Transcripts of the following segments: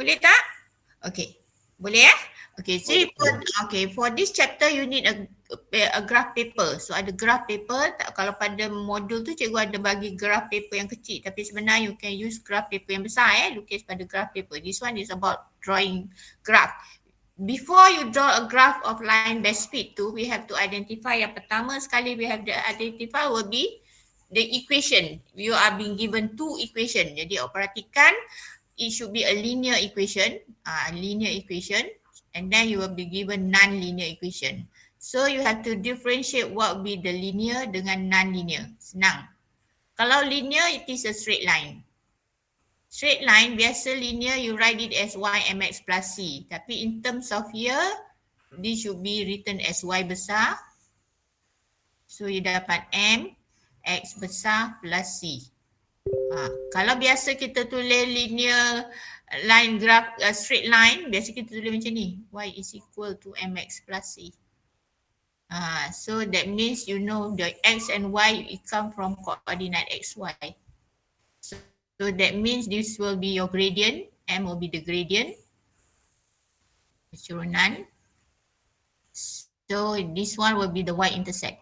boleh tak? Okay, boleh ya? Okay, so for this chapter you need a graph paper. So ada graph paper, kalau pada modul tu cikgu ada bagi graph paper yang kecil, tapi sebenarnya you can use graph paper yang besar lukis pada graph paper. This one is about drawing graph. Before you draw a graph of line best fit tu, we have to identify, yang pertama sekali we have to identify will be the equation. You are being given two equation. Jadi perhatikan, it should be a linear equation, and then you will be given non-linear equation. So you have to differentiate what will be the linear dengan non-linear. Senang. Kalau linear, it is a straight line. Straight line, biasa linear, you write it as y mx plus c. Tapi in terms of here, this should be written as y besar. So you dapat m x besar plus c. Kalau biasa kita tulis linear line graph, straight line, biasa kita tulis macam ni. Y is equal to mx plus c. So that means you know the x and y, it come from coordinate xy. So that means this will be your gradient. M will be the gradient. Keturunan. So this one will be the y-intercept.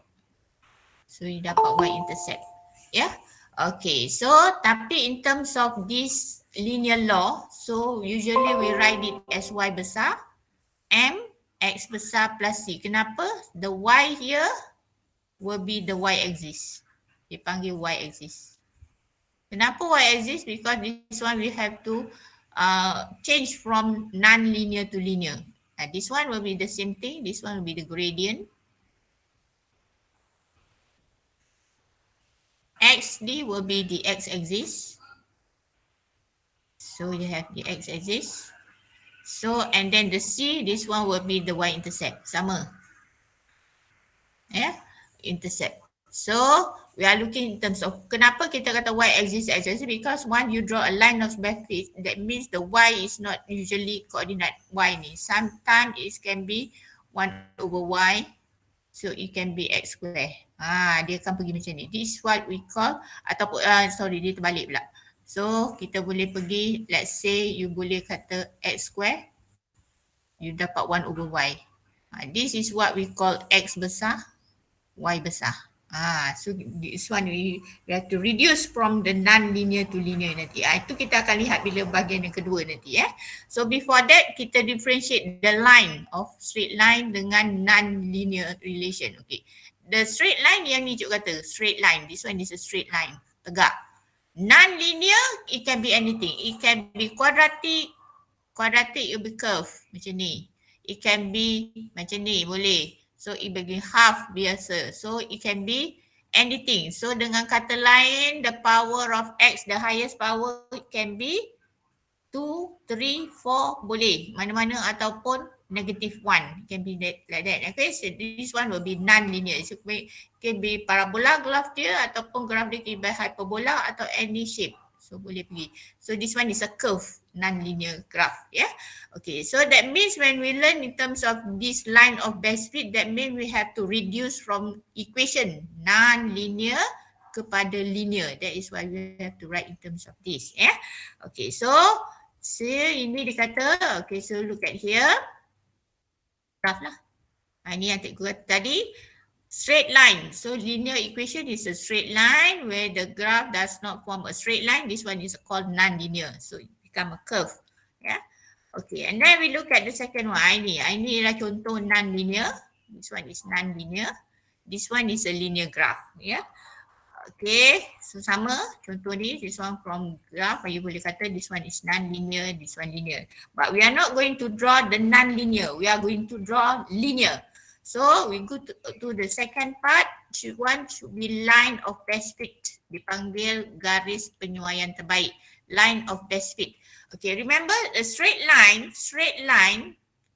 So you dapat y-intercept. Yeah. Okay. So tapi in terms of this linear law, so usually we write it as y besar, m x besar plus c. Kenapa? The y here will be the y-axis. Dipanggil y-axis. Kenapa y-axis? Because this one we have to change from non-linear to linear. This one will be the same thing. This one will be the gradient. XD will be the x-axis. So you have the x-axis. So and then the C, this one will be the y-intercept. Sama. Yeah, intercept. So we are looking in terms of kenapa kita kata y-axis, x-axis, because once you draw a line of best fit, that means the y is not usually coordinate y ni. Sometimes it can be 1 over y, so it can be x square. Dia akan pergi macam ni. This is what we call, ataupun sorry, dia terbalik pula. So kita boleh pergi, let's say you boleh kata x square, you dapat 1 over y. This is what we call x besar, y besar. So this one we have to reduce from the non-linear to linear nanti. Itu kita akan lihat bila bahagian yang kedua nanti. So before that, kita differentiate the line of straight line dengan non-linear relation. Okay. The straight line yang ni Cuk kata, straight line. This one is a straight line, tegak. Non-linear, it can be anything. It can be quadratic, it will be curve macam ni. It can be macam ni, boleh. So it bagi half biasa. So it can be anything. So dengan kata lain, the power of x, the highest power, it can be 2, 3, 4, boleh. Mana-mana ataupun negative 1. It can be like that. Okay, so this one will be non-linear. So it can be parabola graph dia ataupun graph dia can be hyperbola atau any shape. So boleh pergi. So this one is a curve, non-linear graph. Yeah. Okay. So that means when we learn in terms of this line of best fit, that means we have to reduce from equation non-linear kepada linear. That is why we have to write in terms of this. Yeah. Okay. So ini dia kata. Okay. So look at here. Graph lah. Ini yang cikgu kata tadi. Straight line. So linear equation is a straight line where the graph does not form a straight line. This one is called non-linear. So it become a curve. Yeah. Okay. And then we look at the second one. Ini adalah contoh non-linear. This one is non-linear. This one is a linear graph. Yeah. Okay. So sama contoh ni. This one from graph. You boleh kata this one is non-linear. This one linear. But we are not going to draw the non-linear. We are going to draw linear. So we go to the second part. One should be line of best fit. Dipanggil garis penyuaian terbaik. Line of best fit. Okay, remember a straight line,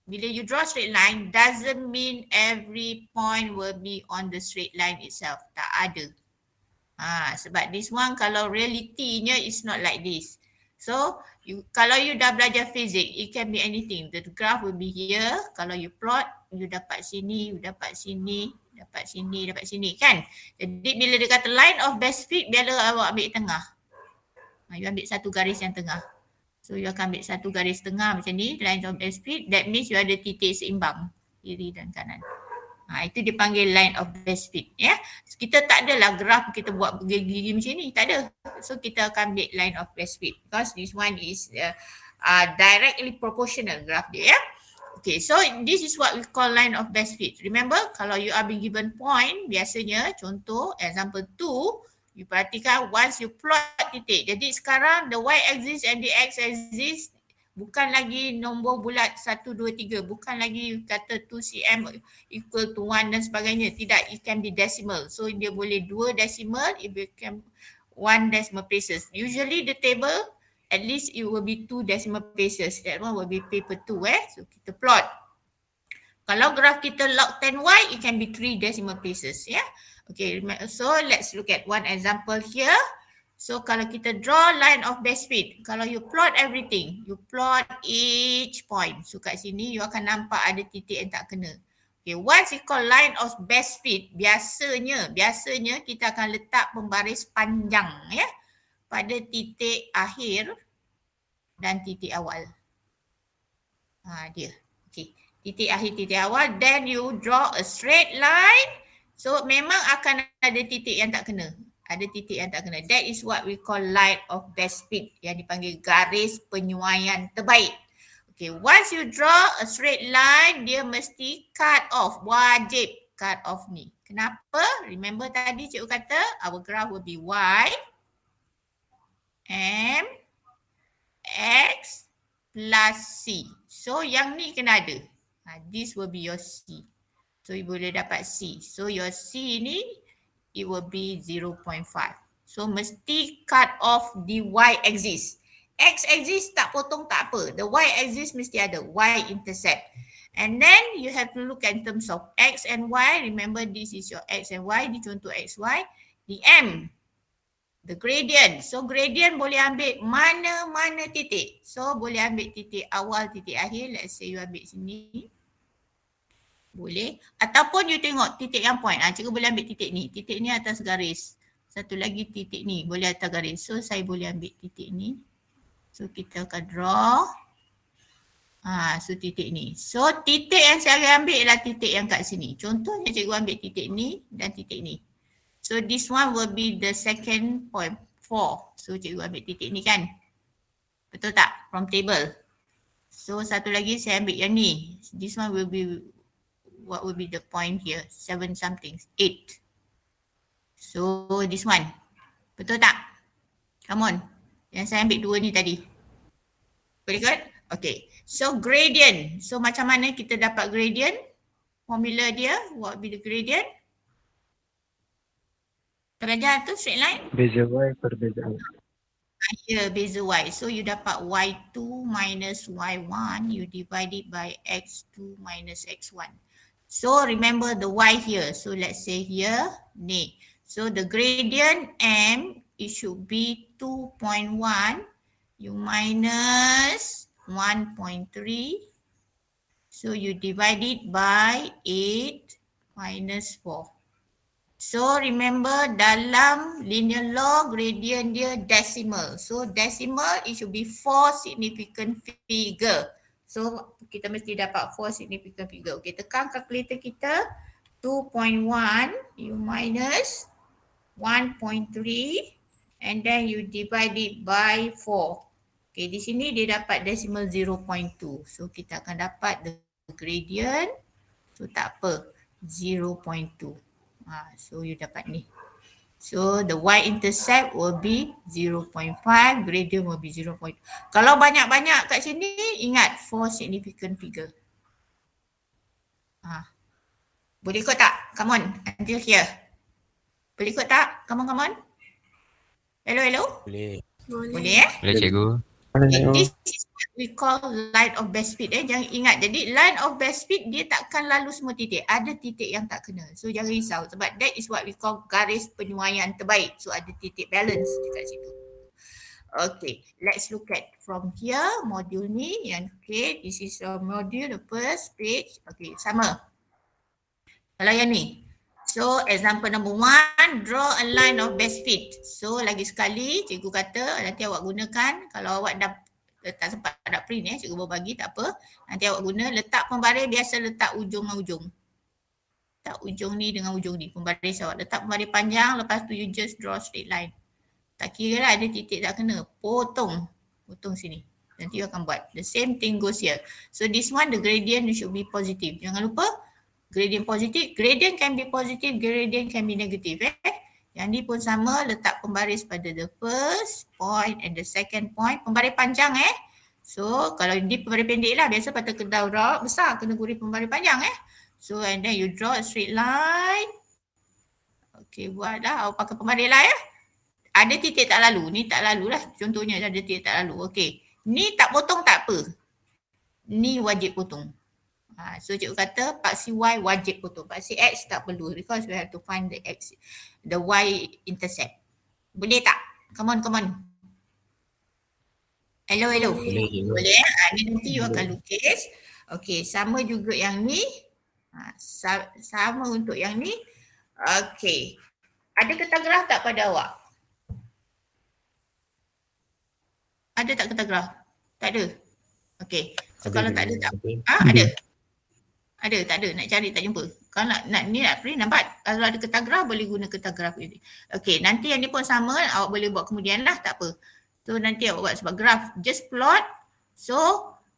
bila you draw straight line, doesn't mean every point will be on the straight line itself. Tak ada. Sebab this one kalau realitinya is not like this. So, kalau you dah belajar fizik, it can be anything. The graph will be here. Kalau you plot, you dapat sini, you dapat sini, dapat sini, dapat sini, kan? Jadi bila dia kata line of best fit, biar awak ambil tengah. You ambil satu garis yang tengah. So you akan ambil satu garis tengah macam ni, line of best fit. That means you ada titik seimbang kiri dan kanan. Itu dipanggil line of best fit. Ya. So, kita tak adalah graf kita buat gigi macam ni, tak ada. So kita akan ambil line of best fit because this one is directly proportional graph dia. Ya. Okay, so this is what we call line of best fit. Remember, kalau you are being given point, biasanya contoh example 2, you perhatikan once you plot titik. Jadi sekarang the y-axis and the x-axis bukan lagi nombor bulat 1, 2, 3. Bukan lagi kata 2 cm equal to 1 dan sebagainya. Tidak, it can be decimal. So dia boleh 2 decimal, it become 1 decimal places. Usually the table, at least it will be 2 decimal places. That one will be paper 2. So kita plot. Kalau graf kita log 10y, it can be 3 decimal places. Yeah. Okay, so let's look at one example here. So kalau kita draw line of best fit, kalau you plot everything, you plot each point. So kat sini you akan nampak ada titik yang tak kena. Okay, once you call line of best fit, biasanya kita akan letak pembaris panjang ya pada titik akhir dan titik awal. Dia. Okay, titik akhir, titik awal, then you draw a straight line. So memang akan ada titik yang tak kena. Ada titik yang tak kena. That is what we call line of best fit, yang dipanggil garis penyuaian terbaik. Okay, once you draw a straight line, dia mesti cut off. Wajib cut off ni. Kenapa? Remember tadi cikgu kata our graph will be Y, M, X plus C. So yang ni kena ada. This will be your C. So you boleh dapat C. So your C ni, it will be 0.5. So mesti cut off the y-axis. X-axis tak potong tak apa. The y-axis mesti ada. Y-intercept. And then you have to look at in terms of X and Y. Remember this is your X and Y. Di contoh XY. The M. The gradient. So gradient boleh ambil mana-mana titik. So boleh ambil titik awal, titik akhir. Let's say you ambil sini. Boleh. Ataupun you tengok titik yang point. Cikgu boleh ambil titik ni. Titik ni atas garis. Satu lagi titik ni. Boleh atas garis. So saya boleh ambil titik ni. So kita akan draw. So titik ni. So titik yang saya akan ambil ialah titik yang kat sini. Contohnya cikgu ambil titik ni dan titik ni. So this one will be the second point 4. So cikgu ambil titik ni kan. Betul tak? From table. So satu lagi saya ambil yang ni. This one will be, what will be the point here? 7 something, 8. So this one. Betul tak? Come on. Yang saya ambil 2 ni tadi. Boleh kan? Okay. So gradient. So macam mana kita dapat gradient? Formula dia, what will be the gradient? Pelajar tu straight line? Beza Y per beza X. Ya, beza Y. So you dapat Y2 minus Y1, you divide it by X2 minus X1. So remember the Y here. So let's say here, ni. So the gradient M, it should be 2.1. You minus 1.3. So you divide it by 8 minus 4. So remember dalam linear law, gradient dia decimal. So decimal, it should be 4 significant figure. So kita mesti dapat 4 significant figure. Okay, tekan calculator kita. 2.1 you minus 1.3 and then you divide it by 4. Okay, di sini dia dapat decimal 0.2. So kita akan dapat the gradient. So tak apa, 0.2. So you dapat ni. So the y-intercept will be 0.5, gradient will be 0. Kalau banyak-banyak kat sini, ingat 4 significant figure. Boleh ikut tak? Come on, until here. Boleh ikut tak? Come on. Hello? Boleh. Boleh Boleh cikgu. This is what we call line of best fit. Jangan ingat, jadi line of best fit dia takkan lalu semua titik. Ada titik yang tak kena. So jangan risau sebab that is what we call garis penyuaian terbaik. So ada titik balance dekat situ. Okay, let's look at from here modul ni. Yang okay, this is a module, the first page. Okay, sama. Kalau yang ni. So example number 1, draw a line of best fit. So lagi sekali cikgu kata nanti awak gunakan kalau awak dah tak sempat nak print cikgu baru bagi, tak apa. Nanti awak guna letak pembaris, biasa letak ujung dengan ujung. Letak ujung ni dengan ujung ni, pembaris awak. Letak pembaris panjang, lepas tu you just draw straight line. Tak kira lah ada titik tak kena, potong sini. Nanti you akan buat. The same thing goes here. So this one the gradient should be positive. Jangan lupa gradient positive, gradient can be positive, gradient can be negative. Yang ni pun sama, letak pembaris pada the first point and the second point. Pembaris panjang So kalau ni pembaris pendek lah, biasa pada kedau draw besar kena guna pembaris panjang So and then you draw a straight line. Okay, buat dah. Awak pakai pembaris lah Ada titik tak lalu. Ni tak lalu lah. Contohnya ada titik tak lalu. Okay. Ni tak potong tak apa. Ni wajib potong. So cikgu kata paksi Y wajib potong. Paksi X tak perlu. Because we have to find the X, the Y intercept. Boleh tak? Come on. Hello. Boleh. Ni nanti you akan lukis. Okay. Sama juga yang ni. Sama untuk yang ni. Okay. Ada kertas graf tak pada awak? Ada tak kertas graf? Tak ada? Okay. So kalau tak ada tak ada? Ada, tak ada. Nak cari tak jumpa. Kalau nak print nampak. Kalau ada kertas graf boleh guna kertas graf ini. Okay, nanti yang ni pun sama. Awak boleh buat kemudian lah, tak apa. So nanti awak buat sebab graf. Just plot. So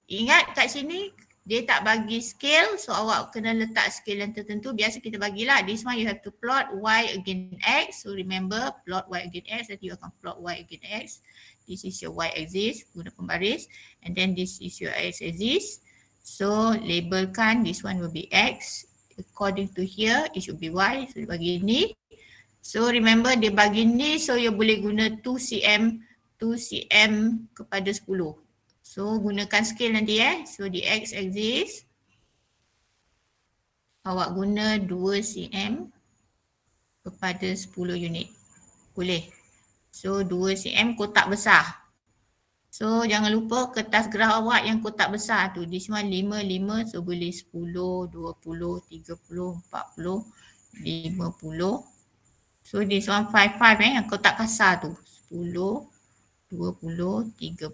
ingat kat sini dia tak bagi scale. So awak kena letak scale yang tertentu. Biasa kita bagilah. This one you have to plot Y against X. So remember plot Y against X. Nanti you akan plot Y against X. This is your Y axis, guna pembaris. And then this is your X axis. So labelkan this one will be X. According to here, it should be Y. So dia bagi ni. So remember dia bagi ni, so you boleh guna 2 cm kepada 10. So gunakan scale nanti So di X axis, awak guna 2 cm kepada 10 unit. Boleh. So 2 cm kotak besar. So jangan lupa kertas graf awak yang kotak besar tu. This one 5, so boleh 10, 20, 30, 40, 50. So this one 5 yang kotak kasar tu. 10, 20, 30,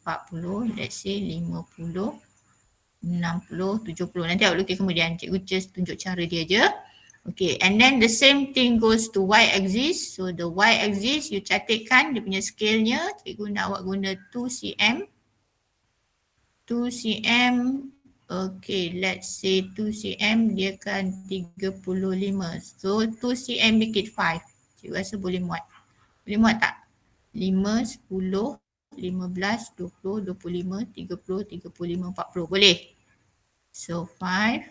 40, let's say 50, 60, 70. Nanti awak lukis kemudian. Cikgu just tunjuk cara dia je. Okay, and then the same thing goes to Y axis. So the Y axis you catatkan dia punya scale-nya. Cikgu nak awak guna 2 cm. 2 cm. Okay, let's say 2 cm dia kan 35. So 2 cm make it 5. Cikgu rasa boleh muat. Boleh muat tak? 5, 10, 15, 20, 25, 30, 35, 40. Boleh? So 5,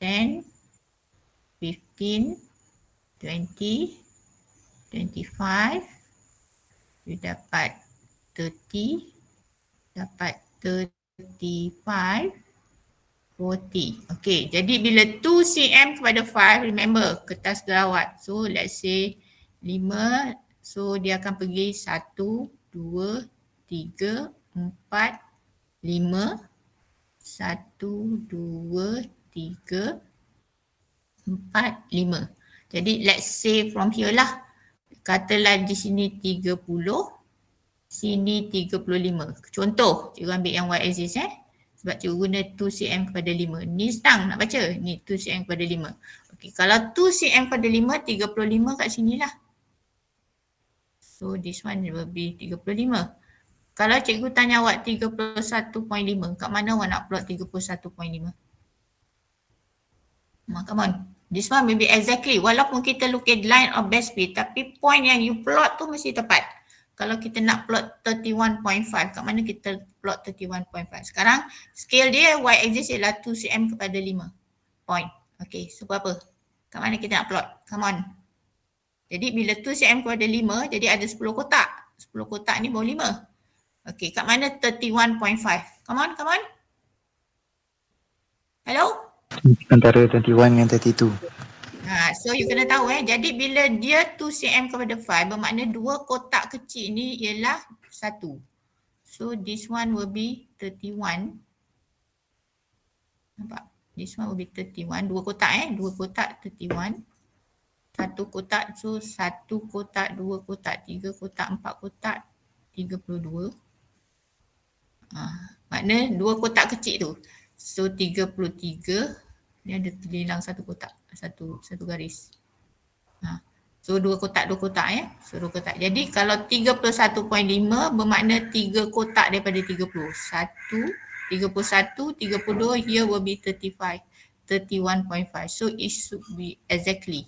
10, 15, 20, 25, you dapat 30, dapat 35, 40. Okay, jadi bila 2 cm kepada 5, remember kertas gerawat. So let's say 5, so dia akan pergi 1, 2, 3, 4, 5. 1, 2, 3, 4, 5. Jadi let's say from here lah. Katalah di sini 30, sini 35. Contoh, cikgu ambil yang Y axis sebab cikgu guna 2 cm kepada 5. Ni senang nak baca. Ni 2 cm kepada 5. Okey, kalau 2 cm kepada 5, 35 kat sini lah. So this one will be 35. Kalau cikgu tanya awak 31.5, kat mana awak nak plot 31.5? Come on. This one maybe exactly. Walaupun kita lukis line of best fit, tapi point yang you plot tu mesti tepat. Kalau kita nak plot 31.5, kat mana kita plot 31.5? Sekarang scale dia Y axis ialah 2 cm kepada 5 point. Okay, so berapa? Kat mana kita nak plot? Come on. Jadi bila 2 cm kepada 5, jadi ada 10 kotak. 10 kotak ni bawah 5. Okay, kat mana 31.5? Come on. Hello? Antara 21 dengan 32. So you kena tahu jadi bila dia 2 cm kepada 5 bermakna dua kotak kecil ni ialah 1. So this one will be 31. Nampak? This one will be 31. Dua kotak dua kotak 31. Satu kotak, so 1 kotak, 2 kotak, 3 kotak, 4 kotak, 32. Makna 2 kotak kecil tu. So 33, ni ada terhilang satu kotak, satu garis. So 2 kotak ya. So 2 kotak. Jadi kalau 31.5 bermakna 3 kotak daripada 30. 31, 32, here will be 35. 31.5. So it should be exactly.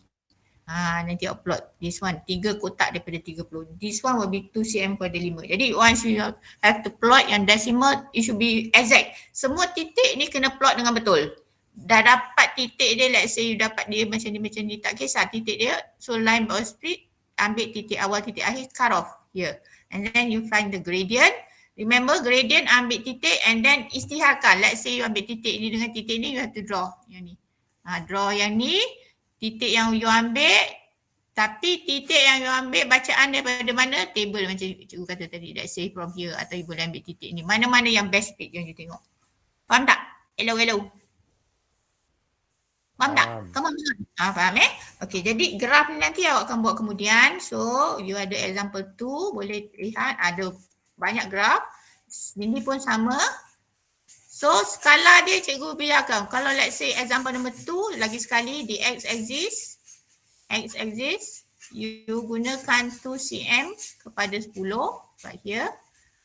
Nanti upload this one, 3 kotak daripada 30. This one will be 2 cm pada 5. Jadi once you have to plot yang decimal, it should be exact. Semua titik ni kena plot dengan betul. Dah dapat titik dia, let's say you dapat dia macam ni, tak kisah titik dia. So line bawah split, ambil titik awal, titik akhir, cut off here. And then you find the gradient. Remember gradient, ambil titik and then istiharkan. Let's say you ambil titik ni dengan titik ni, you have to draw yang ni. Draw yang ni, titik yang you ambil, tapi titik yang you ambil bacaan daripada mana? Table macam cikgu kata tadi. Let's say from here atau you boleh ambil titik ni. Mana-mana yang best fit yang you tengok. Faham tak? Hello. Faham tak? Come on. Faham Okay, jadi graf ni nanti awak akan buat kemudian. So, you ada example 2, boleh lihat ada banyak graf. Ini pun sama. So, skala dia cikgu biarkan. Kalau let's say example number 2, lagi sekali di x-axis, you gunakan 2 cm kepada 10, right here.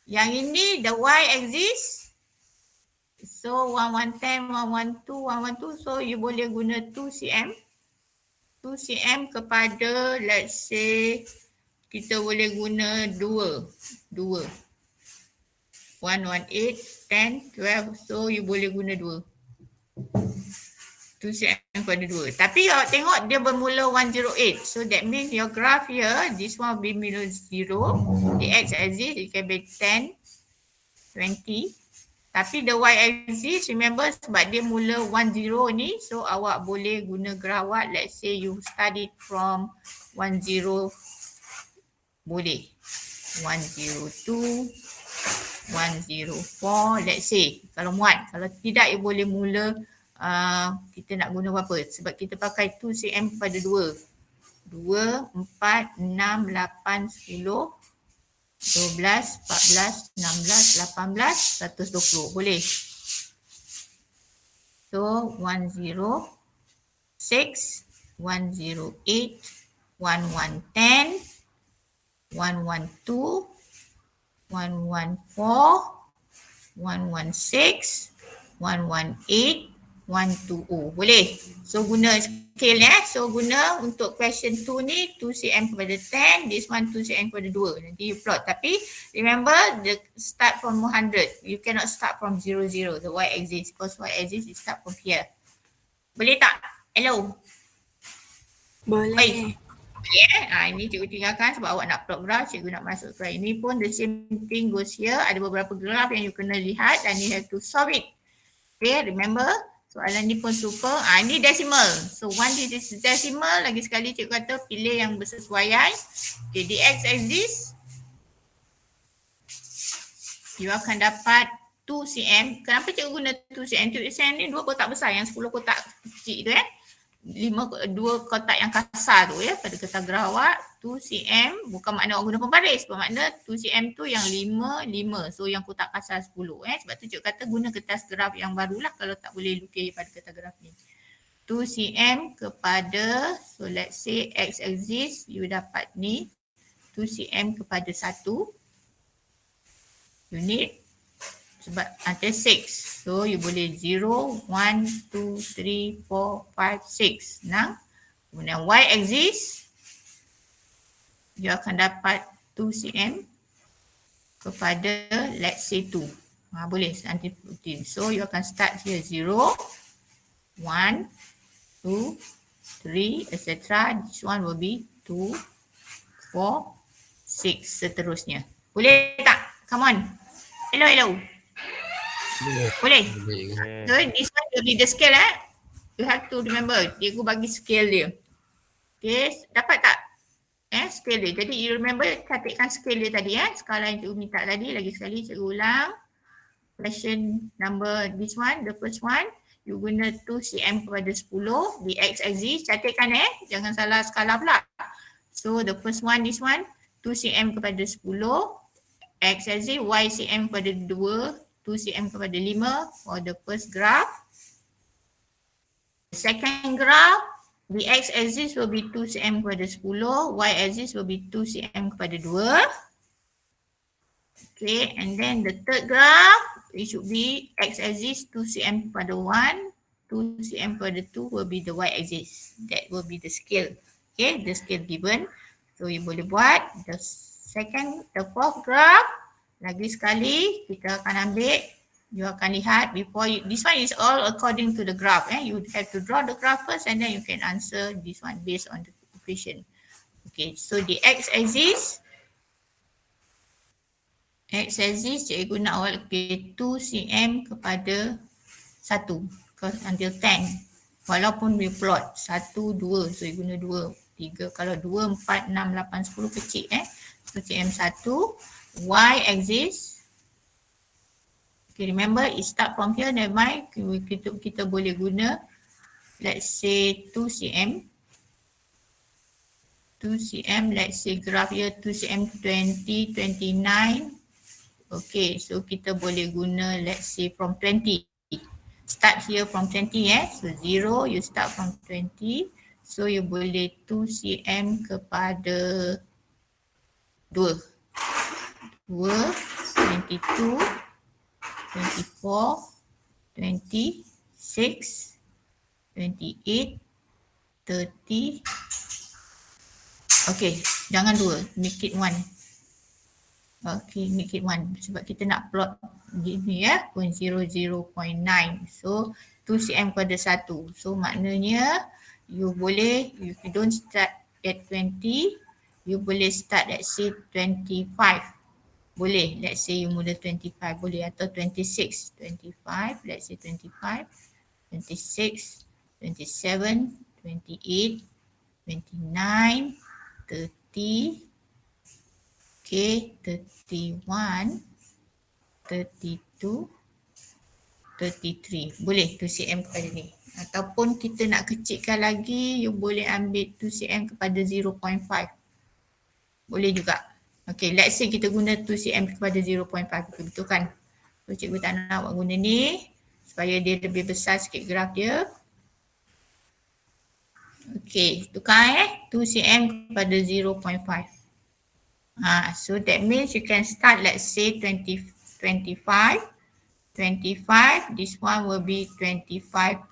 Yang ini the y-axis, so 1110, 112, so you boleh guna 2 cm. 2 cm kepada let's say, kita boleh guna 2. 118, 10, 12, so you boleh guna 2. 2 cm pada 2. Tapi awak tengok dia bermula 108. So that means your graph here, this one will be minus 0. The x-axis, it can be 10, 20. Tapi the y-axis, remember sebab dia mula 10 ni, so awak boleh guna graph what? Let's say you study from 10, boleh. 102. 104, let's say kalau muat, kalau tidak you boleh mula kita nak guna berapa sebab kita pakai 2 cm pada 2, 4, 6, 8, 10, 12, 14, 16, 18, 120, boleh. So 106, 108, 1110, 112, 114, 116, 118, 120. Boleh. So guna scale So guna untuk question 2 ni 2 cm kepada 10, this one 2 cm kepada 2. Nanti you plot. Tapi remember the start from 100. You cannot start from 0, the y-axis because y-axis is start from here. Boleh tak? Hello? Boleh. Baik. Ini cikgu tinggalkan sebab awak nak plot graph, cikgu nak masuk slide. Ini pun the same thing goes here. Ada beberapa graph yang you kena lihat dan you have to solve it. Okay, remember? Soalan ni pun super. Ini decimal. So one this is decimal. Lagi sekali cikgu kata pilih yang bersesuaian. Okay, di x-axis you akan dapat 2 cm. Kenapa cikgu guna 2 cm? 2 cm ni 2 kotak besar, yang 10 kotak kecil tu 2 kotak yang kasar tu pada kertas graf awak 2 cm, bukan makna awak guna pembaris, bermakna 2 cm tu yang 5, 5. So yang kotak kasar 10 sebab tu cikgu kata guna kertas graf yang barulah kalau tak boleh lukis pada kertas graf ni. 2 cm kepada, so let's say x-axis you dapat ni 2 cm kepada 1 unit sebab ada 6. So you boleh 0, 1, 2, 3, 4, 5, 6. Nah, kemudian y-axis you akan dapat 2 cm kepada let's say 2. Boleh nanti rutin. So you akan start here 0, 1, 2, 3, etc. This one will be 2, 4, 6 seterusnya. Boleh tak? Come on. Hello. Boleh? So this one will be the scale You have to remember, cikgu bagi scale dia. Okay, dapat tak? Scale dia. Jadi you remember ketikkan scale dia tadi skala yang cikgu minta tadi. Lagi sekali cikgu ulang. Question number this one, the first one. You guna 2 cm kepada 10 di x-axis. Catatkan jangan salah skala pula. So the first one, this one, 2 cm kepada 10. X axis Y cm kepada 2, 2 cm kepada 5 for the first graph. The second graph, the X axis will be 2 cm kepada 10, Y axis will be 2 cm kepada 2. Okay, and then the third graph, it should be X axis 2 cm kepada 1, 2 cm kepada 2 will be the Y axis. That will be the scale. Okay, the scale given. So you boleh buat the fourth graph. Lagi sekali kita akan ambil, you akan lihat before you, this one is all according to the graph. You have to draw the graph first and then you can answer this one based on the equation. Okay, so the X axis cikgu nak awal 2 cm kepada 1 until 10. Walaupun we plot 1, 2, so you guna 2, 3, kalau 2, 4, 6, 8, 10 kecil so cm 1. Y axis, okay, remember it start from here, never mind, kita boleh guna let's say 2 cm. 2 cm, let's say graph here 2 cm 20, 29. Okay, so kita boleh guna let's say from 20. Start here from 20 so 0, you start from 20. So you boleh 2 cm kepada 2. 22, 24, 26, 28, 30. Okay, jangan 2, make it 1. Okay, make it 1 sebab kita nak plot gini 0.00.9. So 2 cm kepada 1. So maknanya you boleh, if you don't start at 20, you boleh start at say 25. Boleh, let's say you mula 25 boleh, atau 26, 25, let's say 25, 26, 27, 28, 29, 30, okay, 31, 32, 33. Boleh 2 cm kepada ni. Ataupun kita nak kecilkan lagi, you boleh ambil 2 cm kepada 0.5. Boleh juga. Okay, let's say kita guna 2 cm kepada 0.5, betul kan? So cikgu tak nak buat guna ni supaya dia lebih besar sikit graf dia. Okay, tukar 2 cm kepada 0.5. So that means you can start let's say 25. 25, this one will be 25.5.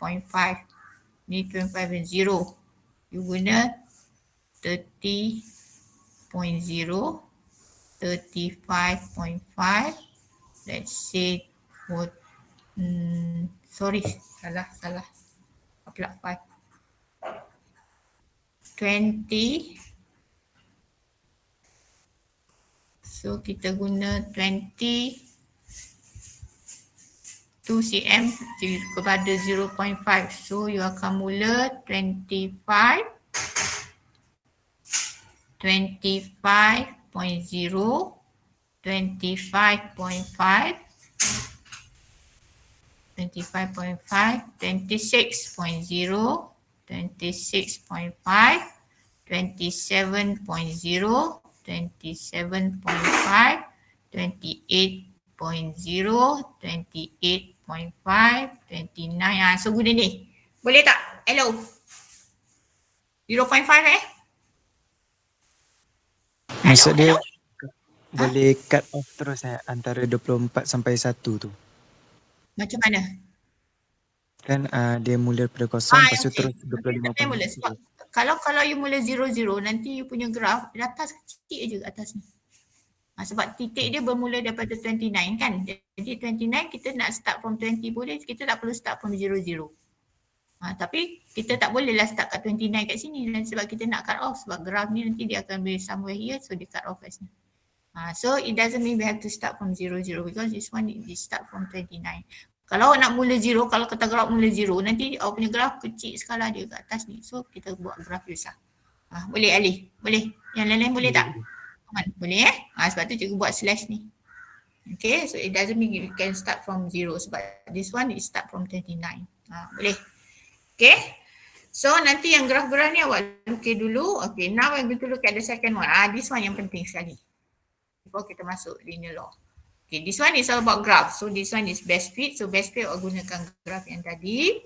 Ni 25 and 0. You guna 30.0. 35.5, let's say, sorry, salah, 20, so kita guna 20, 2 cm kepada 0.5, so you akan mula 25, 25.0, 25.5, 25.5, 26.0, 26.5, 27.0, 27.5, 28.0, 28.5, 29. So guna ni. Boleh tak? Hello. 0.5 Maksud dia boleh cut off terus antara 24 sampai 1 tu. Macam mana? Kan dia mula pada kosong, lepas tu terus 25 mula. Sebab kalau you mula 0, nanti you punya graf di atas kecil je atas ni. Sebab titik dia bermula daripada 29 kan. Jadi 29 kita nak start from 20 boleh, kita tak perlu start from 0. Tapi kita tak bolehlah start kat 29 kat sini sebab kita nak cut off, sebab graf ni nanti dia akan be somewhere here, so dia cut off kat sini. So it doesn't mean we have to start from 0, because this one it start from 29. Kalau nak mula 0, kalau kita graf mula 0, nanti awak punya graf kecil skala dia kat atas ni. So kita buat graf besar. Boleh Ali? Boleh? Yang lain-lain boleh tak? Boleh sebab tu cikgu buat slash ni. Okay, so it doesn't mean you can start from 0 sebab this one it start from 29. Boleh? Okay, so nanti yang graf-graf ni awak lukis dulu. Okay, now I'm going to look at the second one. This one yang penting sekali. before kita masuk linear law. Okay, this one is all about graph. So this one is best fit. So best fit gunakan graph yang tadi.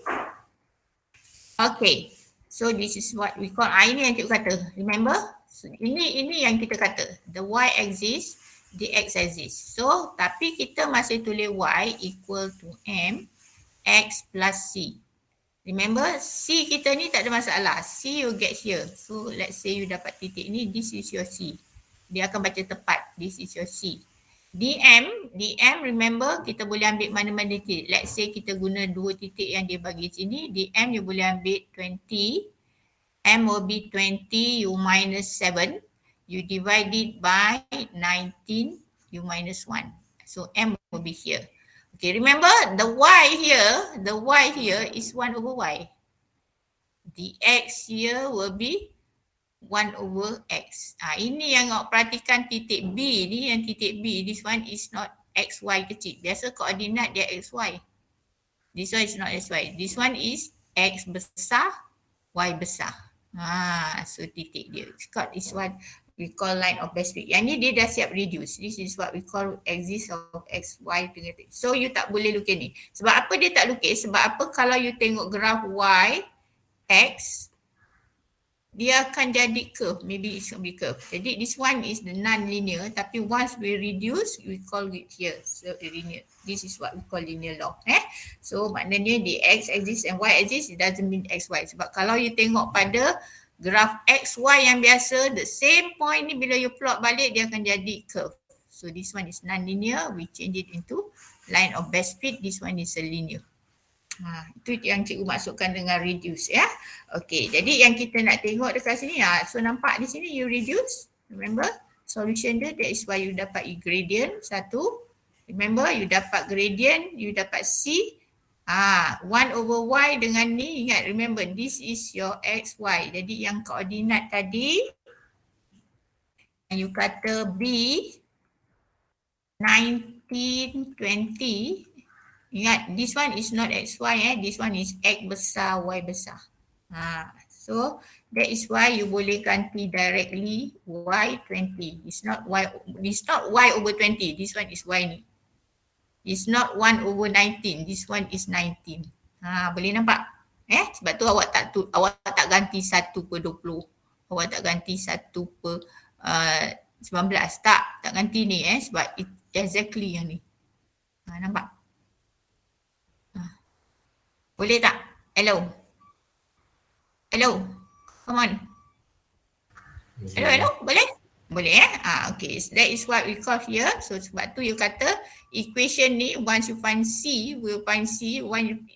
Okay, so this is what we call, ini yang kita kata, remember? So, ini yang kita kata, the y axis, the x axis. So, tapi kita masih tulis y equal to m x plus c. Remember, c kita ni tak ada masalah. C you get here. So, let's say you dapat titik ni, this is your c. Dia akan baca tepat, this is your c. DM remember kita boleh ambil mana-mana titik. Let's say kita guna 2 titik yang dia bagi sini. DM you boleh ambil 20. M will be 20, you minus 7. You divide it by 19, you minus 1. So M will be here. Okay, remember the y here is 1 over y. The x here will be 1 over x. Ini yang awak perhatikan titik B ni, yang titik B, this one is not x, y kecil. Biasa koordinat dia x, y. This one is not x, y. This one is x besar, y besar. So titik dia. This one we call line of best fit. Yang ni dia dah siap reduce. This is what we call axis of x, y dengan titik. So you tak boleh lukis ni. Sebab apa dia tak lukis? Sebab apa kalau you tengok graf y, x, dia akan jadi curve, maybe it should be curve. Jadi this one is the non-linear, tapi once we reduce, we call it here, so linear. This is what we call linear law. So maknanya the x-axis and y-axis, it doesn't mean xy. Sebab kalau you tengok pada graf xy yang biasa, the same point ni bila you plot balik, dia akan jadi curve. So this one is non-linear, we change it into line of best fit, this one is a linear. Itu yang cikgu masukkan dengan reduce ya. Okey, jadi yang kita nak tengok dekat sini so nampak di sini you reduce, remember solution dia, that is why you dapat gradient 1. Remember you dapat gradient, you dapat C 1 over y dengan ni, ingat remember this is your x, y. Jadi yang koordinat tadi yang you kata B 19, 20. Ingat, this one is not xy this one is x besar, y besar. So that is why you boleh ganti directly y20. It's not y over 20. This one is y ni. It's not 1 over 19. This one is 19. Boleh nampak? Sebab tu awak tak ganti 1 per 20. Awak tak ganti 1 per 19. Tak ganti ni sebab it exactly yang ni. Nampak? Boleh tak? Hello? Hello? Come on. Hello? Boleh? Boleh okay. So that is what we call here. So sebab tu you kata equation ni once you find C, we'll find C.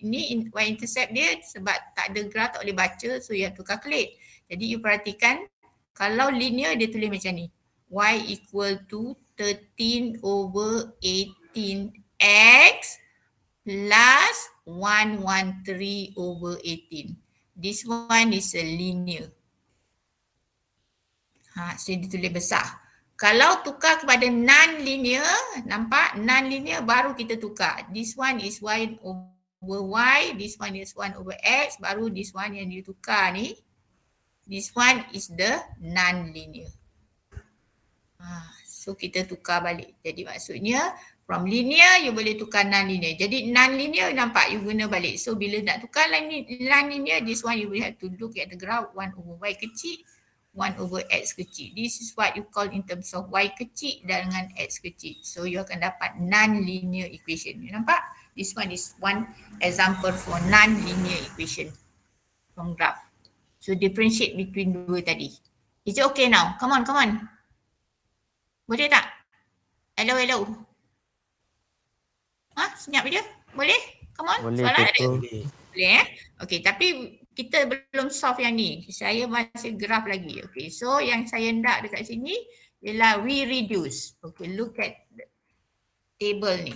Ni y-intercept dia sebab tak ada graph, tak boleh baca. So you have to calculate. Jadi you perhatikan kalau linear dia tulis macam ni. Y equal to 13 over 18x plus 113 over 18. This one is a linear. So ditulis besar. Kalau tukar kepada non-linear, nampak? Non-linear baru kita tukar. This one is y over y, this one is 1 over x, baru this one yang ditukar ni. This one is the non-linear. So kita tukar balik. Jadi maksudnya from linear, you boleh tukar non-linear. Jadi non-linear nampak you guna balik. So bila nak tukar non-linear, this one you will have to look at the graph 1 over y kecil, 1 over x kecil. This is what you call in terms of y kecil dengan x kecil. So you akan dapat non-linear equation. You nampak? This one is one example for non-linear equation from graph. So differentiate between dua tadi. Is it okay now? Come on, come on. Boleh tak? Hello, hello. Senyap je? Boleh? Come on. Boleh, soalan ada? Boleh Okay, tapi kita belum solve yang ni. Saya masih graph lagi. Okay, so yang saya nak dekat sini ialah we reduce. Okay, look at the table ni.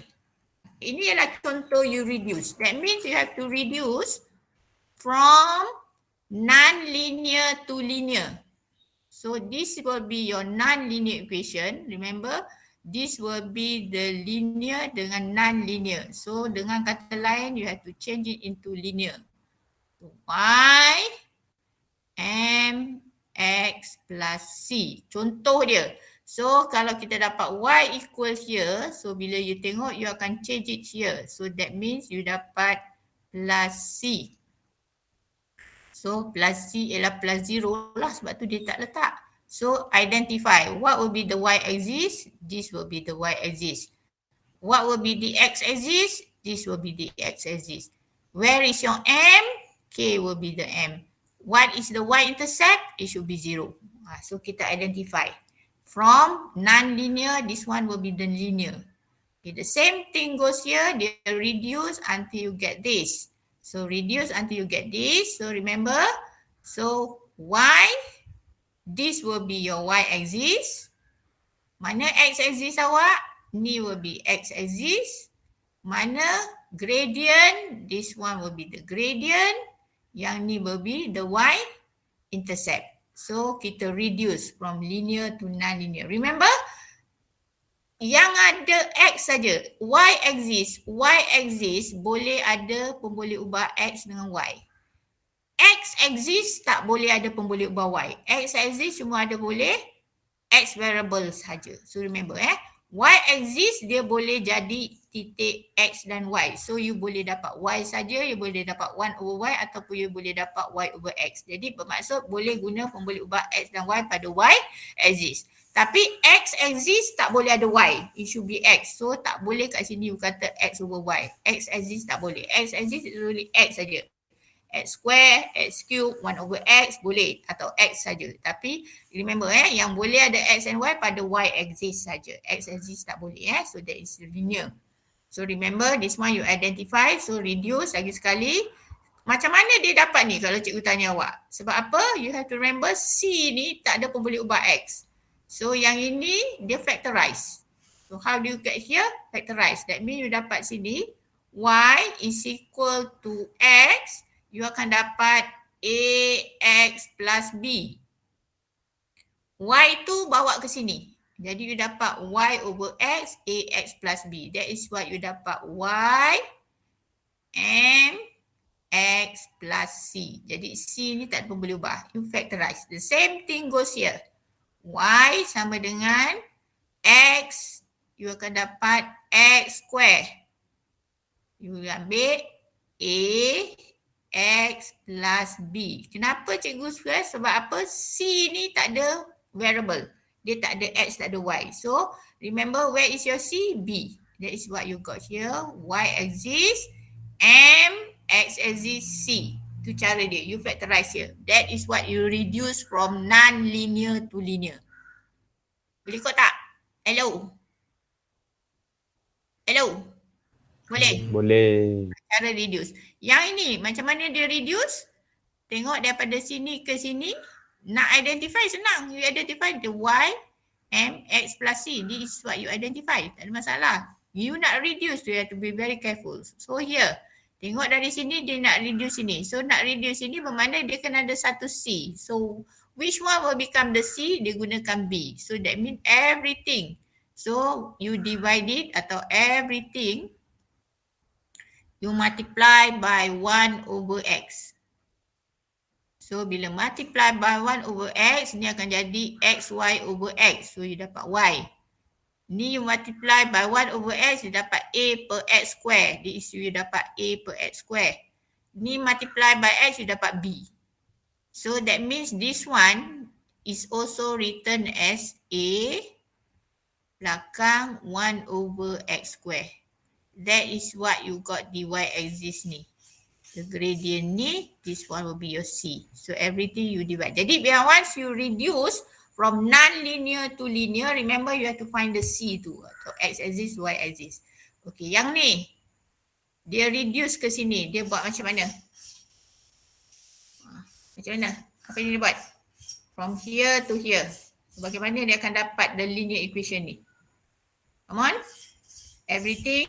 Ini ialah contoh you reduce. That means you have to reduce from non-linear to linear. So this will be your non-linear equation. Remember, this will be the linear dengan non-linear. So dengan kata lain, you have to change it into linear. Y, M, X plus C. Contoh dia. So kalau kita dapat y equal here, so bila you tengok, you akan change it here. So that means you dapat plus c. So plus c ialah plus 0 lah, sebab tu dia tak letak. So identify what will be the y-axis, this will be the y-axis. What will be the x-axis, this will be the x-axis. Where is your m? K will be the m. What is the y-intercept? It should be 0. So kita identify. From non-linear, this one will be the linear. Okay, the same thing goes here. They reduce until you get this. So reduce until you get this. So remember, so y, this will be your y-axis. Mana x-axis awak? Ni will be x-axis. Mana gradient? This one will be the gradient. Yang ni will be the y-intercept. So kita reduce from linear to non-linear. Remember, yang ada x saja, y-axis boleh ada pemboleh ubah x dengan y. X-axis tak boleh ada pemboleh ubah y. X-axis cuma ada boleh x variable saja. So remember y-axis dia boleh jadi titik x dan y. So you boleh dapat y saja, you boleh dapat 1 over y ataupun you boleh dapat y over x. Jadi bermaksud boleh guna pemboleh ubah x dan y pada y-axis. Tapi x-axis tak boleh ada y. It should be x. So tak boleh kat sini you kata x over y. X-axis tak boleh. X-axis is only x saja. X square, x cube, 1 over x boleh atau x saja. Tapi remember yang boleh ada x and y pada y-axis saja. X-axis tak boleh So that is linear. So remember this one you identify. So reduce lagi sekali. Macam mana dia dapat ni kalau cikgu tanya awak? Sebab apa? You have to remember C ni tak ada pemboleh ubah x. So yang ini dia factorize. So how do you get here? Factorize. That means you dapat sini y is equal to x. You akan dapat ax plus b. Y tu bawa ke sini. Jadi you dapat y over x, ax plus b. That is what you dapat y m x plus c. Jadi c ni tak boleh ubah. You factorize. The same thing goes here. Y sama dengan x. You akan dapat x square. You ambil a x plus b. Kenapa cikgu square? Sebab apa? C ni tak ada variable. Dia tak ada x, tak ada y. So, remember where is your C? B. That is what you got here. Y axis, M, X axis, C. Itu cara dia. You factorize here. That is what you reduce from non-linear to linear. Boleh kot tak? Hello? Hello? Boleh? Boleh. Cara reduce. Yang ini, macam mana dia reduce? Tengok daripada sini ke sini. Nak identify senang. You identify the y, m, x plus c. This is what you identify. Tak ada masalah. You nak reduce, you have to be very careful. So here, tengok dari sini dia nak reduce sini. So nak reduce sini bermakna dia kena ada satu c. So which one will become the c? Dia gunakan b. So that means everything. So you divide it atau everything. You multiply by 1 over x. So bila multiply by 1 over x, ni akan jadi xy over x. So you dapat y. Ni you multiply by 1 over x, you dapat a per x square. This you dapat a per x square. Ni multiply by x, you dapat b. So that means this one is also written as a belakang 1 over x square. That is what you got the y-axis ni. The gradient ni, this one will be your C. So everything you divide. Jadi once you reduce from non-linear to linear, remember you have to find the C tu. Atau x-axis, y-axis. Okay, yang ni. Dia reduce ke sini. Dia buat macam mana? Macam mana? Apa yang dia buat? From here to here. So, bagaimana dia akan dapat the linear equation ni? Come on. Everything.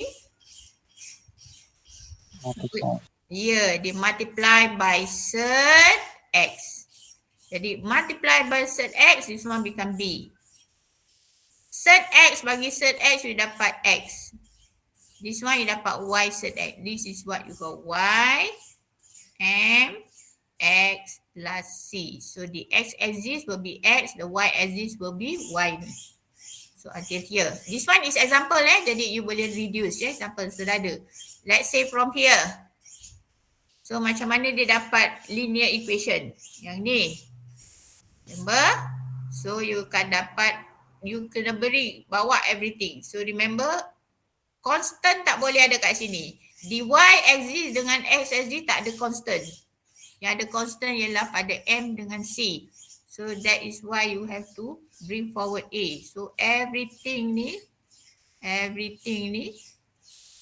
Yeah, dia multiply by set x. Jadi multiply by set x, this one become b. Set x bagi set x, you dapat x. This one you dapat y set x. This is what you got y, m, x plus c. So the x axis will be x, the y axis will be y. So until here. This one is example jadi you boleh reduce example sudah ada. Let's say from here. So macam mana dia dapat linear equation? Yang ni. Remember? So you kan dapat, you kena bawa everything. So remember, constant tak boleh ada kat sini. Dy exist dengan x exist tak ada constant. Yang ada constant ialah pada M dengan C. So that is why you have to bring forward A. So everything ni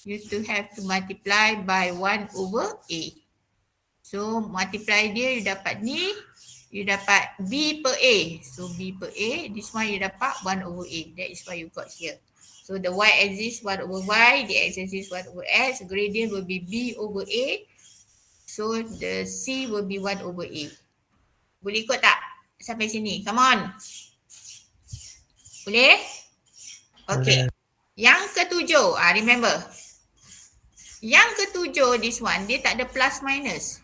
you to have to multiply by 1 over A. So multiply dia, you dapat ni, you dapat B per A. So B per A, this one you dapat 1 over A. That is why you got here. So the Y axis 1 over Y, the X axis 1 over X, gradient will be B over A. So the C will be 1 over A. Boleh ikut tak? Sampai sini. Come on. Boleh? Okay. Yang ketujuh. Remember. Yang ketujuh, this one, dia tak ada plus minus.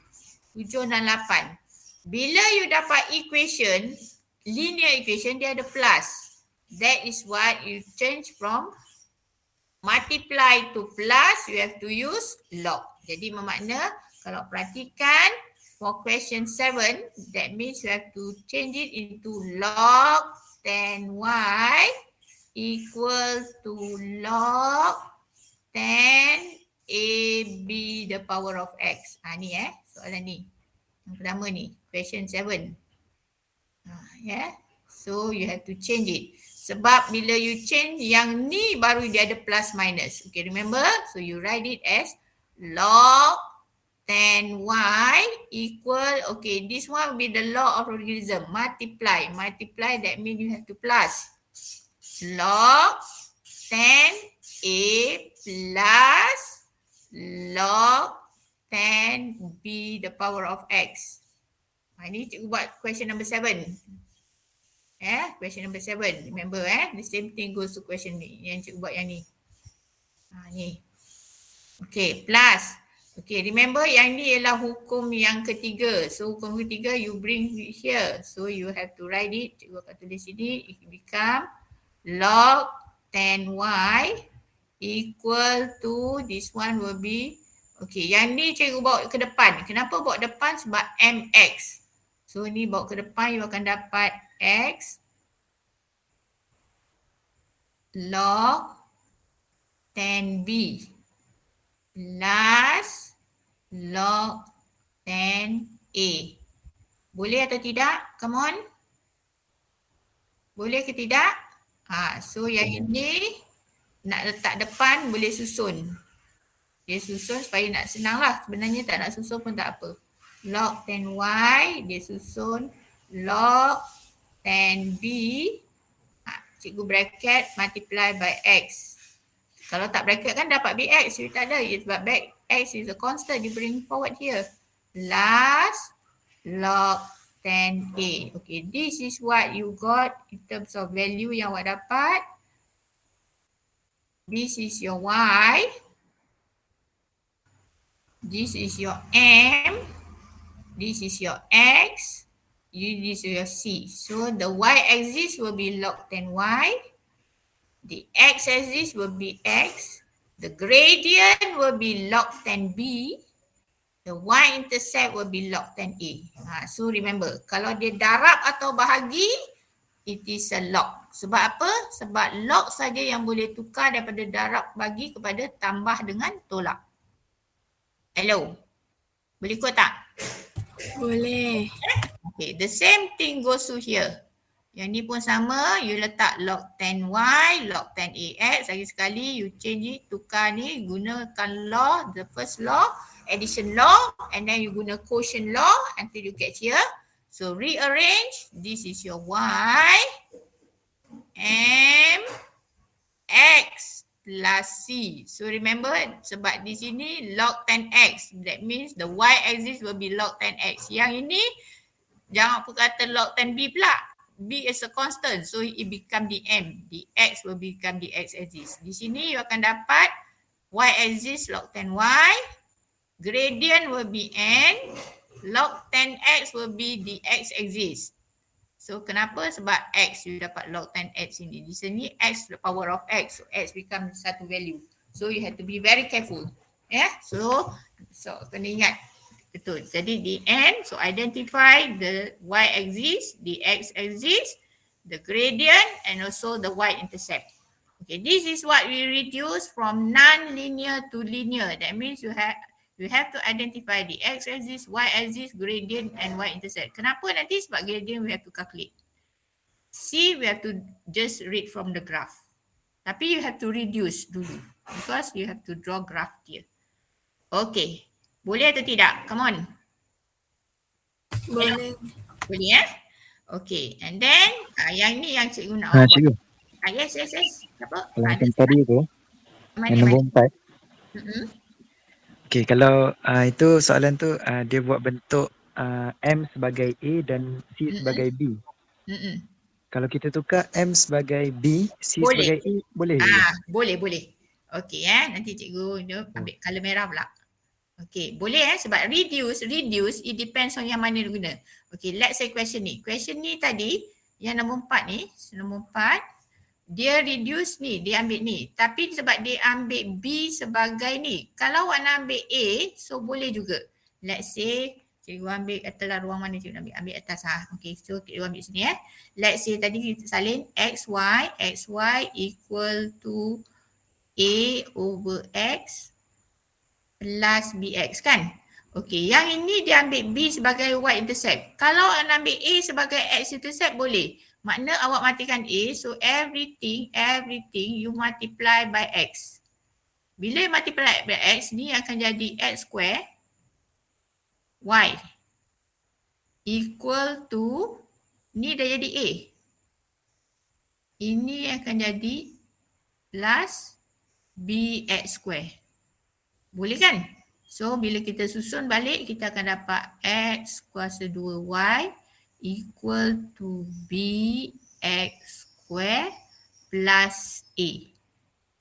7 dan 8. Bila you dapat equation, linear equation, dia ada plus. That is what you change from multiply to plus, you have to use log. Jadi bermakna, kalau perhatikan, for question 7, that means you have to change it into log 10y equal to log 10 AB the power of x. Ni soalan ni. Yang pertama ni, question 7. So you have to change it. Sebab bila you change, yang ni baru dia ada plus minus. Okay, remember? So you write it as log 10y equal, okay, this one will be the law of logarithm. Multiply. Multiply, that means you have to plus. Log 10a plus log 10b the power of x. Ini cikgu buat question number 7. Question number 7. Remember the same thing goes to question ni. Yang cikgu buat yang ni. Ni. Okay, plus. Okay, remember yang ni ialah hukum yang ketiga. So hukum ketiga you bring here. So you have to write it. Cikgu akan tulis sini. It become log 10y equal to, this one will be, okay, yang ni cikgu bawa ke depan. Kenapa bawa depan? Sebab mx. So ni bawa ke depan, you akan dapat x log 10b plus log 10a. Boleh atau tidak? Come on. Boleh ke tidak? So yang ini nak letak depan boleh susun. Dia susun supaya nak senang lah. Sebenarnya tak nak susun pun tak apa. Log 10y, dia susun log 10b. Cikgu bracket multiply by x. Kalau tak bracket kan dapat bx. You tak ada. Sebab x is a constant. You bring forward here. Plus log 10a. Okay, this is what you got in terms of value yang awak dapat. This is your y. This is your m. This is your x. This is your c. So the y-axis will be log 10y. The x-axis will be x. The gradient will be log 10b. The y-intercept will be log 10a. So remember, kalau dia darab atau bahagi, it is a log. Sebab apa? Sebab log saja yang boleh tukar daripada darab bagi kepada tambah dengan tolak. Hello? Boleh ikut tak? Boleh. Okay, the same thing goes to here. Yang ni pun sama, you letak log 10y, log 10ax. Lagi sekali, you change it, tukar ni, gunakan law, the first law, addition law, and then you guna quotient law until you get here. So rearrange, this is your y, m, x plus c. So remember, sebab di sini log 10x, that means the y-axis will be log 10x. Yang ini, jangan kata log 10b pula. B is a constant, so it become the m. The x will become the x-axis. Di sini you akan dapat y-axis log 10y, gradient will be n, log 10x will be the x-axis. So kenapa? Sebab X, you dapat log 10X ini. Di sini X the power of X. So X become satu value. So you have to be very careful. Yeah. So kena ingat. Betul. Jadi di end, so identify the Y axis, the X axis, the gradient and also the Y intercept. Okay, this is what we reduce from non-linear to linear. That means you have to identify the x-axis, y-axis, gradient and y-intercept. Kenapa nanti? Sebab gradient we have to calculate. C we have to just read from the graph. Tapi you have to reduce dulu because you have to draw graph dia. Okay, boleh atau tidak? Come on. Boleh. Boleh ya? Okay, and then yang ni yang cikgu nak buat. Cikgu. Yes. Apa? Kalau macam tadi tu, yang nombor 4. Okay, kalau itu soalan tu dia buat bentuk M sebagai A dan C sebagai B. Kalau kita tukar M sebagai B, C boleh. sebagai A, boleh ke? Boleh. Okay nanti cikgu ambil color merah pula. Okay, boleh sebab reduce it depends on yang mana dia guna. Okay, let's say question ni. Question ni tadi yang nombor 4 ni, nombor 4 dia reduce ni, dia ambil ni. Tapi sebab dia ambil B sebagai ni. Kalau awak nak ambil A, so boleh juga. Let's say, cikgu ambil atas ruang mana cikgu ambil atas Okay, so cikgu ambil sini Let's say tadi kita salin XY equal to A over X plus BX kan? Okay, yang ini dia ambil B sebagai Y-intercept. Kalau nak ambil A sebagai X-intercept boleh. Makna awak matikan A, so everything you multiply by X. Bila multiply by X, ni akan jadi X square Y equal to, ni dah jadi A. Ini akan jadi plus BX square. Boleh kan? So, bila kita susun balik, kita akan dapat X kuasa 2Y equal to BX square plus A.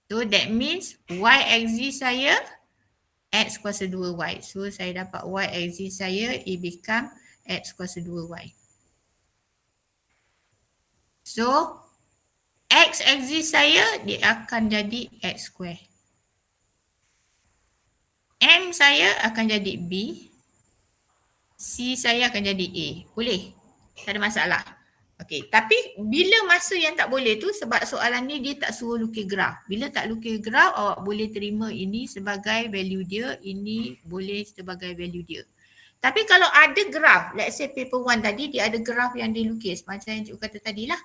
So that means Y axis saya X kuasa 2Y. So saya dapat Y axis saya it become X kuasa 2Y. So X axis saya dia akan jadi X square. M saya akan jadi B. C saya akan jadi A. Boleh? Tak ada masalah. Okey, tapi bila masa yang tak boleh tu sebab soalan ni dia tak suruh lukis graf. Bila tak lukis graf awak boleh terima ini sebagai value dia, ini boleh sebagai value dia. Tapi kalau ada graf, let's say paper 1 tadi dia ada graf yang dia lukis macam yang cikgu kata tadilah.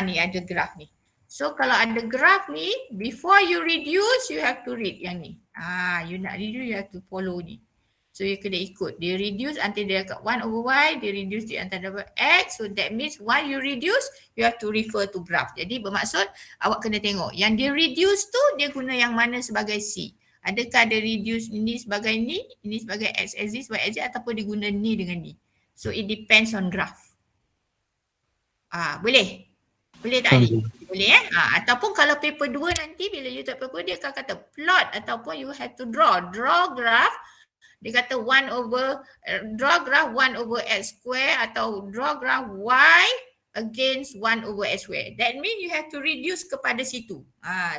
Ni ada graf ni. So kalau ada graf ni, before you reduce you have to read yang ni. You nak reduce you have to follow ni. So you kena ikut. Dia reduce until dia dekat 1 over Y, dia reduce dia antara X. So that means while you reduce, you have to refer to graph. Jadi bermaksud awak kena tengok. Yang dia reduce tu, dia guna yang mana sebagai C. Adakah dia reduce ini sebagai ni, ini sebagai X axis, Y axis ataupun dia guna ni dengan ni. So it depends on graph. Boleh? Boleh tak Ali? Boleh ataupun kalau paper 2 nanti bila you tak paper dia akan kata plot ataupun you have to draw graph. Dia kata 1 over, draw graph 1 over X square atau draw graph Y against 1 over X square. That means you have to reduce kepada situ.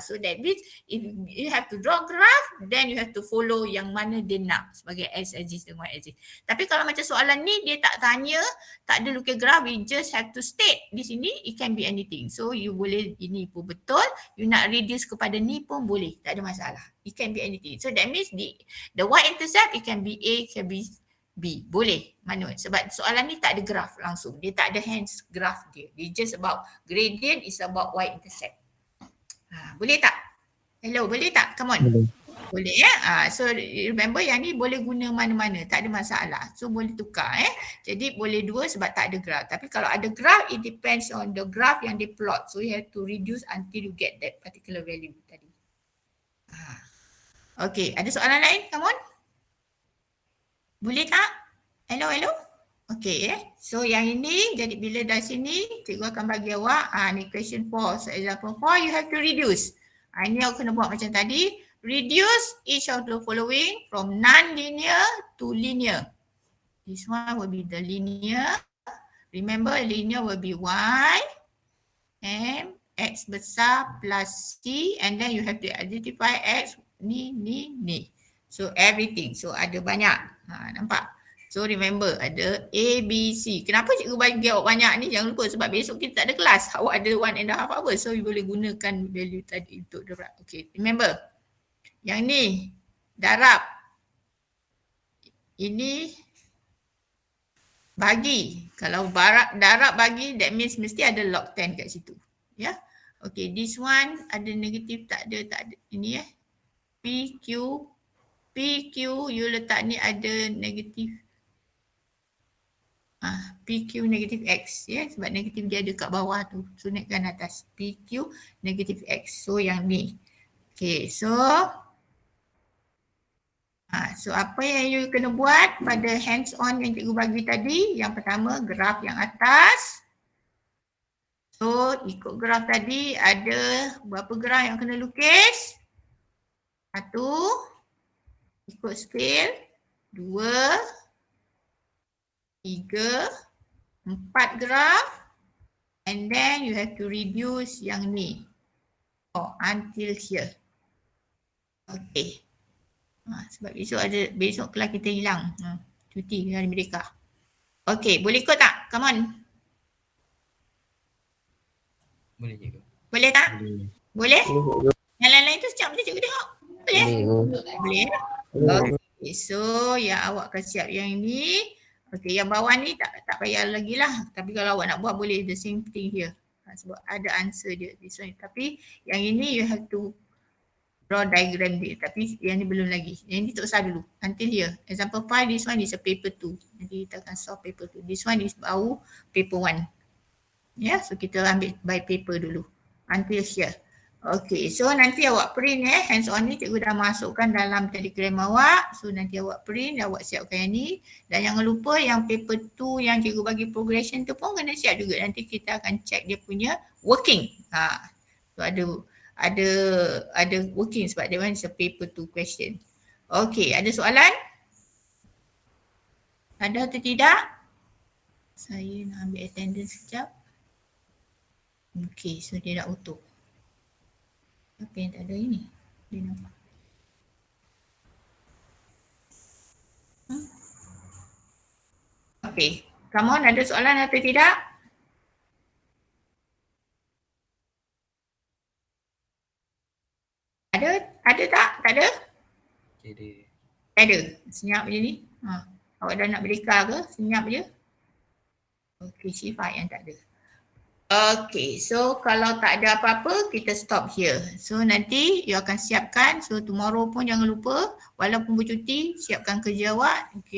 So that means if you have to draw graph, then you have to follow yang mana dia nak sebagai X axis dan Y axis. Tapi kalau macam soalan ni dia tak tanya, tak ada lukis graph, we just have to state di sini it can be anything. So you boleh ini pun betul, you nak reduce kepada ni pun boleh, tak ada masalah. It can be anything. So that means the Y-intercept it can be A, can be B. Boleh. Mana? Sebab soalan ni tak ada graph langsung. Dia tak ada hands graph dia. Dia just about gradient is about Y-intercept. Boleh tak? Hello, boleh tak? Come on. Boleh so remember yang ni boleh guna mana-mana. Tak ada masalah. So boleh tukar Jadi boleh 2 sebab tak ada graph. Tapi kalau ada graph, it depends on the graph yang dia plot. So you have to reduce until you get that particular value tadi. Okay, ada soalan lain? Come on. Boleh tak? Hello? Okay So yang ini, jadi bila dari sini, cikgu akan bagi awak, ni question 4. So example 4, you have to reduce. Ini awak kena buat macam tadi. Reduce each of the following from non-linear to linear. This one will be the linear. Remember, linear will be y, m, x besar plus c, and then you have to identify x, ni. So everything. So ada banyak. Nampak? So remember, ada A, B, C. Kenapa cikgu bagi awak banyak ni? Jangan lupa sebab besok kita tak ada kelas. Awak ada 1.5 hours. So you boleh gunakan value tadi untuk darab. Okay, remember. Yang ni, darab. Ini bagi. Kalau darab bagi, that means mesti ada log 10 kat situ. Ya. Yeah? Okay, this one ada negatif, tak ada. Ini PQ, you letak ni ada negatif. PQ negatif X, ya, sebab negatif dia ada kat bawah tu. So naikkan atas. PQ negatif X. So yang ni. Okay, so apa yang you kena buat pada hands on yang cikgu bagi tadi? Yang pertama, graf yang atas. So ikut graf tadi ada berapa graf yang kena lukis? 1, ikut scale, 2, 3, 4 graf, and then you have to reduce yang ni. Until here. Okay. Sebab besok kelas kita hilang. Cuti hari merdeka. Okay, boleh ikut tak? Come on. Boleh cikgu. Boleh tak? Boleh? Yang lain-lain tu sekejap cikgu tengok. Boleh? Boleh. Okay, so yang awak akan siap yang ini. Okay, yang bawah ni tak payah lagi lah. Tapi kalau awak nak buat boleh the same thing here. Sebab ada answer dia. This one. Tapi yang ini you have to draw diagram dia. Tapi yang ni belum lagi. Yang ni tak usah dulu. Until here. Example 5, this one is a paper 2. Nanti kita akan solve paper 2. This one is baru paper 1. Ya, so kita ambil by paper dulu. Until here. Okay, so nanti awak print hands on ni cikgu dah masukkan dalam telegram awak. So nanti awak print, awak siapkan yang ni. Dan jangan lupa yang paper 2 yang cikgu bagi progression tu pun kena siap juga. Nanti kita akan check dia punya working. So ada working sebab dia one is a paper 2 question. Okay, ada soalan? Ada atau tidak? Saya nak ambil attendance sekejap. Okay, so dia dah auto. Apa yang tak ada ini? Dia nampak. Okay, come on, ada soalan atau tidak? Ada tak? Tak ada? Tak ada. Senyap je ni. Awak dah nak berdeka ke? Senyap je. Okay, Syifa yang tak ada. Okay, so kalau tak ada apa-apa, kita stop here. So nanti you akan siapkan. So tomorrow pun jangan lupa, walaupun bercuti, siapkan kerja awak. Okay.